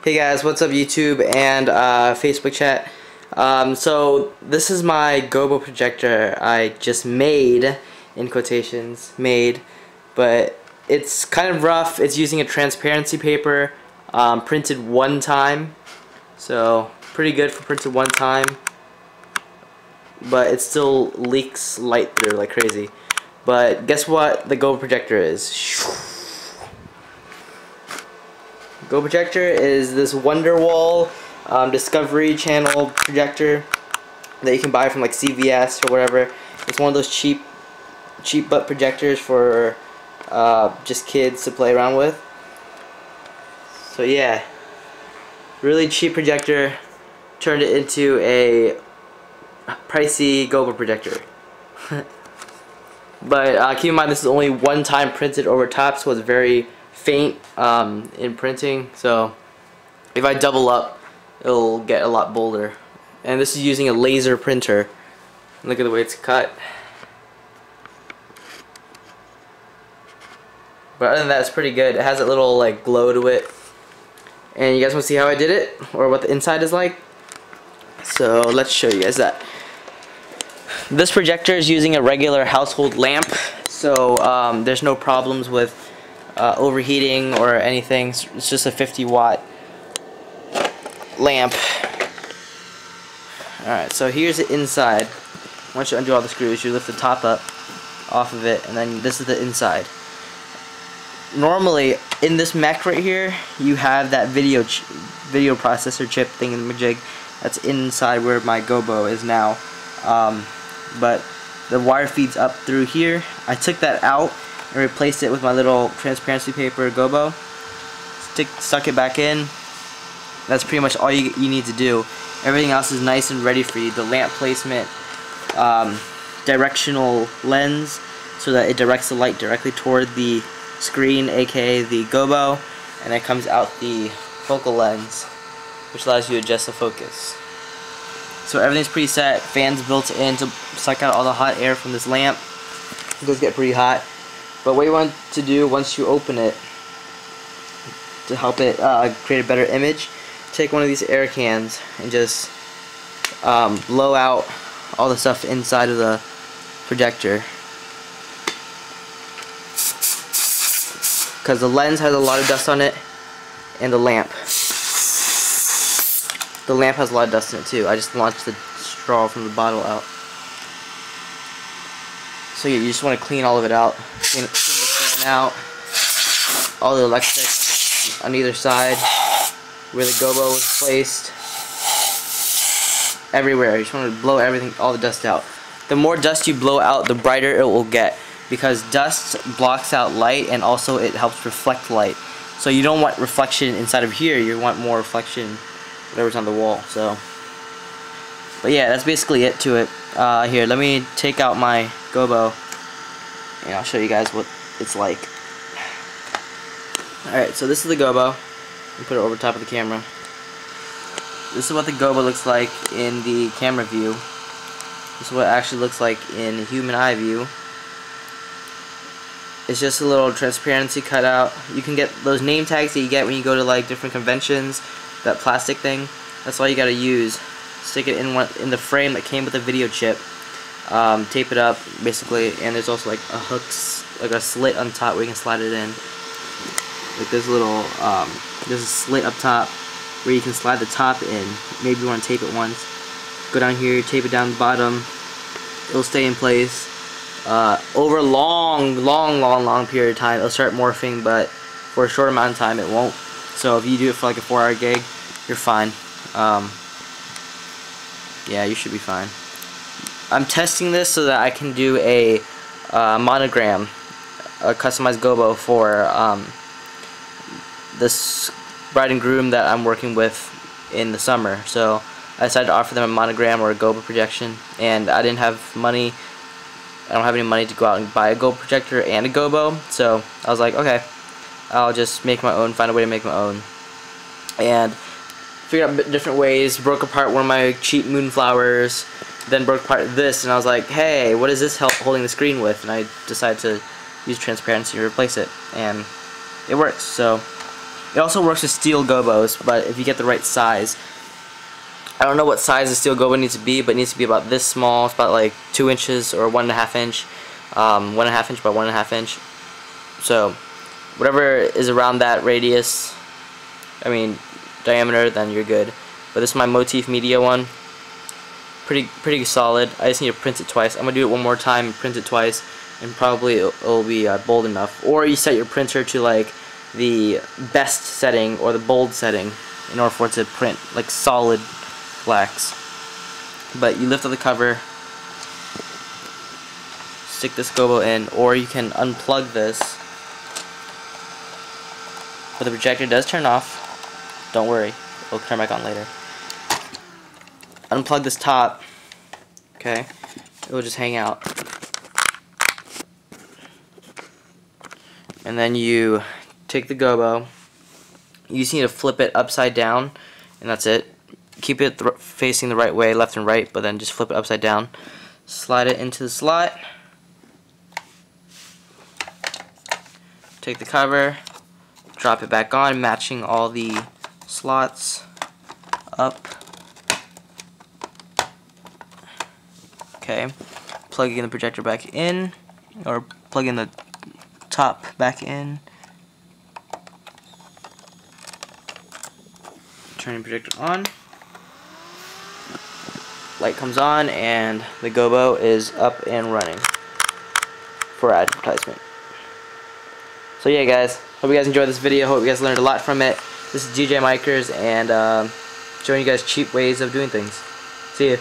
Hey guys, what's up YouTube and Facebook chat? So this is my GOBO projector I just made, in quotations, but it's kind of rough. It's using a transparency paper, printed one time, so pretty good for printed one time, but it still leaks light through like crazy. But guess what the GOBO projector is? GOBO projector is this Wonderwall Discovery Channel projector that you can buy from like CVS or whatever. It's one of those cheap butt projectors for just kids to play around with. So yeah, really cheap projector, turned it into a pricey GOBO projector. But keep in mind this is only one time printed over top, so it's very faint in printing, so if I double up it'll get a lot bolder. And this is using a laser printer. Look at the way it's cut. But other than that, it's pretty good. It has a little like glow to it. And you guys want to see how I did it, or what the inside is like? So let's show you guys that. This projector is using a regular household lamp, so there's no problems with overheating or anything. It's just a 50-watt lamp. Alright, so here's the inside. Once you undo all the screws, you lift the top up off of it, and then this is the inside. Normally, in this mech right here, you have that video processor chip thing in the majig that's inside where my GOBO is now. But the wire feeds up through here. I took that out and replaced it with my little transparency paper GOBO. Stuck it back in. That's pretty much all you need to do. Everything else is nice and ready for you. The lamp placement, directional lens, so that it directs the light directly toward the screen, aka the GOBO, and it comes out the focal lens, which allows you to adjust the focus. So everything's preset. Fans built in to suck out all the hot air from this lamp. It does get pretty hot. But what you want to do once you open it, to help it create a better image, take one of these air cans and just blow out all the stuff inside of the projector. Because the lens has a lot of dust on it, and the lamp. The lamp has a lot of dust in it too. I just launched the straw from the bottle out. So yeah, you just want to clean all of it out. Clean the fan out. All the electrics on either side. Where the GOBO was placed. Everywhere. You just want to blow everything, all the dust out. The more dust you blow out, the brighter it will get. Because dust blocks out light, and also it helps reflect light. So you don't want reflection inside of here. You want more reflection whatever's on the wall. So, but yeah, that's basically it to it. Here, let me take out my GOBO and I'll show you guys what it's like. Alright, so this is the GOBO. Put it over top of the camera. This is what the GOBO looks like in the camera view. This is what it actually looks like in human eye view. It's just a little transparency cutout. You can get those name tags that you get when you go to like different conventions. That plastic thing. That's all you gotta use. Stick it in the frame that came with the video chip. Tape it up basically, and there's also like a hooks, like a slit on top where you can slide it in. Like this little, there's a slit up top where you can slide the top in. Maybe you want to tape it once. Go down here, tape it down the bottom. It'll stay in place. Over a long period of time, it'll start morphing, but for a short amount of time, it won't. So if you do it for like a 4-hour gig, you're fine. Yeah, you should be fine. I'm testing this so that I can do a monogram, a customized GOBO for this bride and groom that I'm working with in the summer. So I decided to offer them a monogram or a GOBO projection, and I didn't have money. I don't have any money to go out and buy a GOBO projector and a GOBO, so I was like, okay, I'll just make my own, find a way to make my own. And figured out different ways, broke apart one of my cheap moonflowers, then broke apart this, and I was like, hey, what is this holding the screen with? And I decided to use transparency to replace it, and it works. So It also works with steel gobos, but if you get the right size. I don't know what size the steel gobo needs to be, but it needs to be about this small. It's about like 2 inches or 1.5 inch, 1.5 inch by 1.5 inch. So whatever is around that radius, I mean diameter, then you're good. But this is my Motif Media one. Pretty solid. I just need to print it twice. I'm gonna do it one more time and print it twice, and probably it'll be bold enough. Or you set your printer to like the best setting or the bold setting in order for it to print like solid blacks. But you lift up the cover, stick this gobo in, or you can unplug this. But the projector does turn off. Don't worry, it'll turn back on later. Unplug this top. Okay, it will just hang out. And then you take the gobo. You just need to flip it upside down, and that's it. Keep it facing the right way, left and right, but then just flip it upside down. Slide it into the slot. Take the cover, drop it back on, matching all the slots up. Okay, plug in the projector back in, or plug in the top back in. Turn the projector on. Light comes on, and the gobo is up and running for advertisement. So yeah, guys, hope you guys enjoyed this video. Hope you guys learned a lot from it. This is DJ Mikers, and showing you guys cheap ways of doing things. See ya.